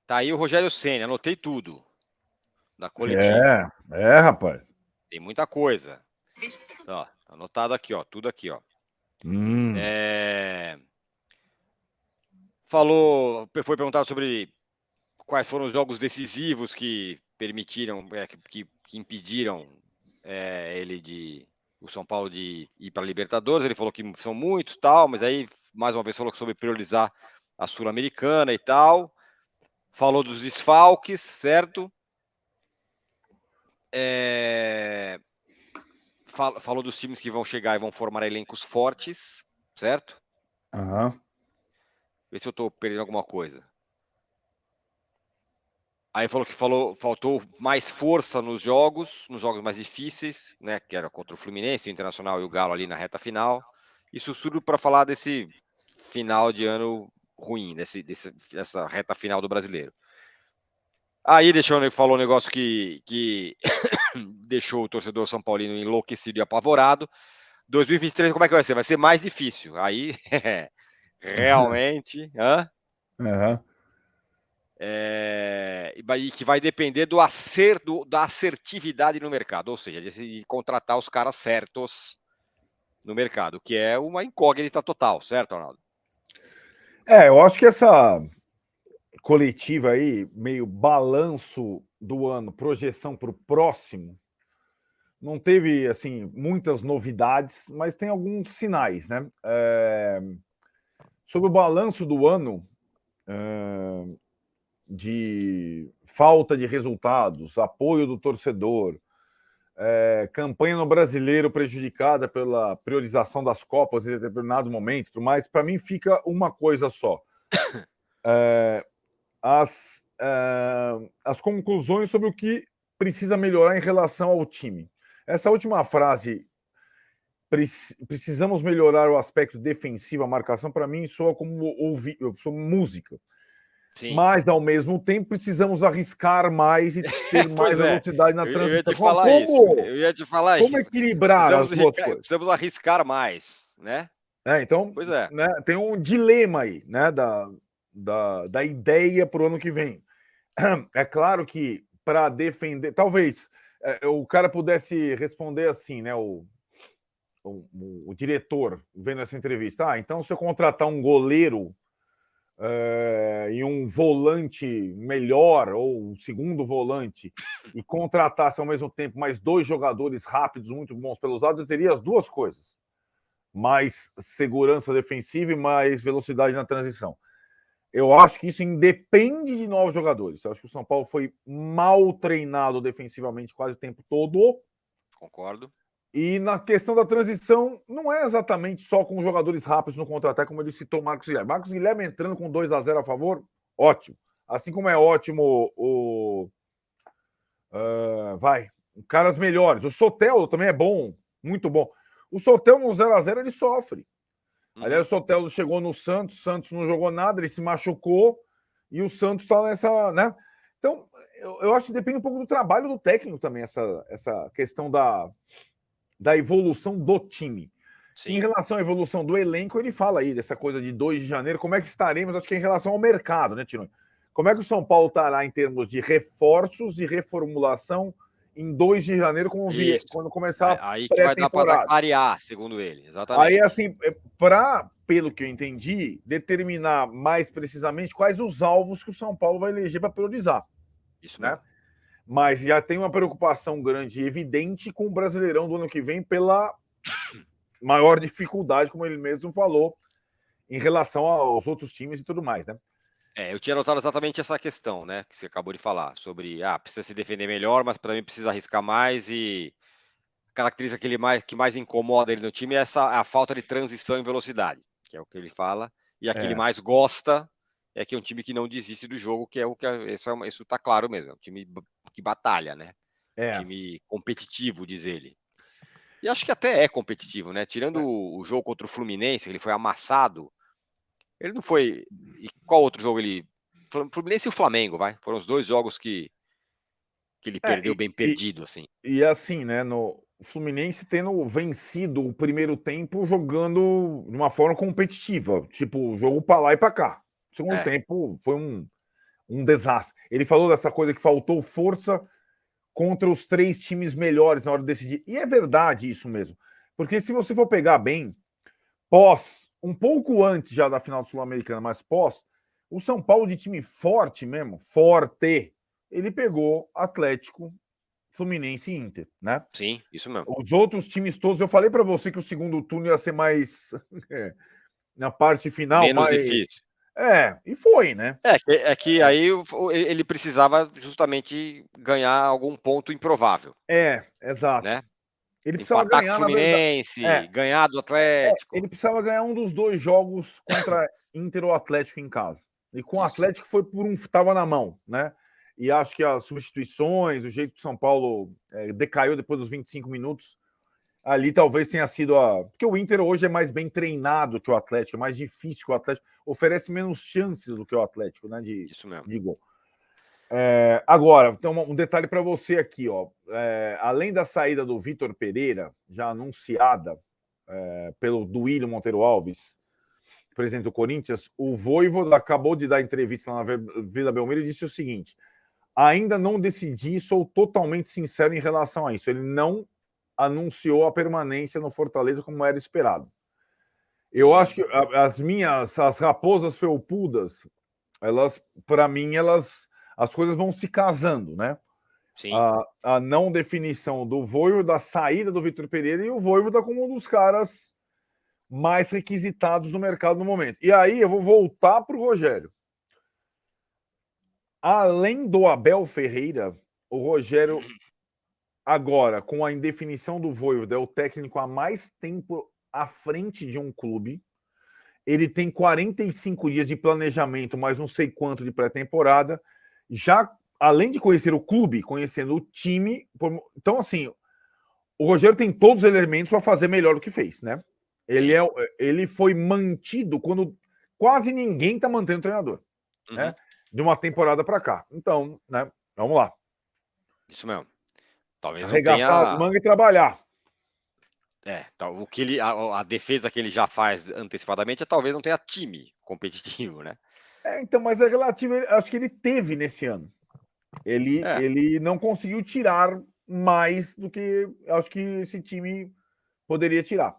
Tá aí o Rogério Ceni, anotei tudo da coletiva. Rapaz. Tem muita coisa. Ó, anotado aqui, ó, tudo aqui, ó. Foi perguntado sobre quais foram os jogos decisivos que permitiram, que impediram o São Paulo de ir para a Libertadores. Ele falou que são muitos, tal, mas aí mais uma vez falou sobre priorizar a Sul-Americana e tal. Falou dos desfalques, certo? Falou dos times que vão chegar e vão formar elencos fortes, certo? Vê se eu estou perdendo alguma coisa. Aí falou que faltou mais força nos jogos mais difíceis, né? Que era contra o Fluminense, o Internacional e o Galo ali na reta final. Isso tudo para falar desse final de ano ruim, dessa reta final do brasileiro. Aí falou um negócio que deixou o torcedor São Paulino enlouquecido e apavorado. 2023, como é que vai ser? Vai ser mais difícil. Aí, realmente, e que vai depender da assertividade no mercado, ou seja, de contratar os caras certos no mercado, que é uma incógnita total, certo, Arnaldo? Eu acho que essa coletiva aí, meio balanço do ano, projeção para o próximo, não teve assim muitas novidades, mas tem alguns sinais, né? Sobre o balanço do ano, de falta de resultados, apoio do torcedor, campanha no brasileiro prejudicada pela priorização das Copas em determinado momento, mas para mim fica uma coisa só. As conclusões sobre o que precisa melhorar em relação ao time. Essa última frase, precisamos melhorar o aspecto defensivo, a marcação, para mim soa como música. Sim. Mas, ao mesmo tempo, precisamos arriscar mais e ter mais velocidade na eu ia transição. te falar isso. Eu ia te falar Como isso. equilibrar as duas coisas? Precisamos arriscar mais, né? Então, Pois é. né, tem um dilema aí, né, da ideia para o ano que vem. É claro que para defender, talvez o cara pudesse responder assim, né, o diretor vendo essa entrevista. Então, se eu contratar um goleiro e um volante melhor, ou um segundo volante, e contratasse ao mesmo tempo mais dois jogadores rápidos, muito bons pelos lados, eu teria as duas coisas. Mais segurança defensiva e mais velocidade na transição. Eu acho que isso independe de novos jogadores. Eu acho que o São Paulo foi mal treinado defensivamente quase o tempo todo. Concordo. E na questão da transição, não é exatamente só com jogadores rápidos no contra-ataque, como ele citou o Marcos Guilherme. Marcos Guilherme entrando com 2-0 a favor, ótimo. Assim como é ótimo caras melhores. O Soteldo também é bom, muito bom. O Soteldo no 0-0 ele sofre. Aliás, o Soteldo chegou no Santos não jogou nada, ele se machucou e o Santos está nessa, né? Então, eu acho que depende um pouco do trabalho do técnico também, essa questão da evolução do time. Sim. Em relação à evolução do elenco, ele fala aí dessa coisa de 2 de janeiro, como é que estaremos, acho que é em relação ao mercado, né, Tino? Como é que o São Paulo estará em termos de reforços e reformulação em 2 de janeiro, quando começar a aí que vai dar para clarear, segundo ele, exatamente. Aí, assim, pelo que eu entendi, determinar mais precisamente quais os alvos que o São Paulo vai eleger para priorizar. Isso, né? Mesmo. Mas já tem uma preocupação grande e evidente com o Brasileirão do ano que vem pela maior dificuldade, como ele mesmo falou, em relação aos outros times e tudo mais, né? Eu tinha notado exatamente essa questão, né, que você acabou de falar, sobre, precisa se defender melhor, mas também precisa arriscar mais e a característica que mais incomoda ele no time é a falta de transição e velocidade, que é o que ele fala, e a que ele mais gosta é que é um time que não desiste do jogo, que é o que isso tá claro mesmo, é um time que batalha, né? Um time competitivo, diz ele. E acho que até é competitivo, né? Tirando o jogo contra o Fluminense, ele foi amassado. Ele não foi. E qual outro jogo ele. Fluminense e o Flamengo, vai. Foram os dois jogos que ele perdeu bem perdido, assim. E assim, né? No Fluminense tendo vencido o primeiro tempo jogando de uma forma competitiva, tipo, jogo para lá e para cá. O segundo tempo foi um desastre. Ele falou dessa coisa que faltou força contra os 3 times melhores na hora de decidir. E é verdade isso mesmo. Porque se você for pegar bem, um pouco antes já da final Sul-Americana, mas o São Paulo de time forte mesmo, forte, ele pegou Atlético, Fluminense e Inter, né? Sim, isso mesmo. Os outros times todos, eu falei para você que o segundo turno ia ser mais na parte final, Menos mais difícil. e foi, né? É que aí ele precisava justamente ganhar algum ponto improvável, Exato. né? Ele precisava Empatar com o ganhar, na verdade. Fluminense, ganhar do Atlético. Ele precisava ganhar um dos 2 jogos contra Inter ou Atlético em casa. E com o Isso. Atlético foi por estava na mão, né? E acho que as substituições, o jeito que o São Paulo decaiu depois dos 25 minutos, ali talvez tenha sido porque o Inter hoje é mais bem treinado que o Atlético, é mais difícil que o Atlético, oferece menos chances do que o Atlético, né? Isso mesmo. De gol. Agora, então, um detalhe para você aqui, ó. Além da saída do Vitor Pereira, já anunciada pelo Duílio Monteiro Alves, presidente do Corinthians, o Vojvoda acabou de dar entrevista lá na Vila Belmiro e disse o seguinte: ainda não decidi, sou totalmente sincero em relação a isso. Ele não anunciou a permanência no Fortaleza como era esperado. Eu acho que as raposas felpudas, elas, para mim, as coisas vão se casando, né? Sim. A não definição do Vojvoda, da saída do Vitor Pereira e o Vojvoda como um dos caras mais requisitados no mercado no momento. E aí eu vou voltar para o Rogério. Além do Abel Ferreira, o Rogério, agora, com a indefinição do Vojvoda, é o técnico há mais tempo à frente de um clube. Ele tem 45 dias de planejamento, mais não sei quanto de pré-temporada. Já, além de conhecer o clube, conhecendo o time. Então, assim, o Rogério tem todos os elementos para fazer melhor do que fez, né? Ele foi mantido quando quase ninguém está mantendo o treinador, né? De uma temporada para cá. Então, né? Vamos lá. Isso mesmo. Talvez não Arregaçar as tenha. mangas e trabalhar. O que a defesa que ele já faz antecipadamente talvez não tenha time competitivo, né? Então, mas é relativo. Acho que ele teve nesse ano. Ele não conseguiu tirar mais do que acho que esse time poderia tirar.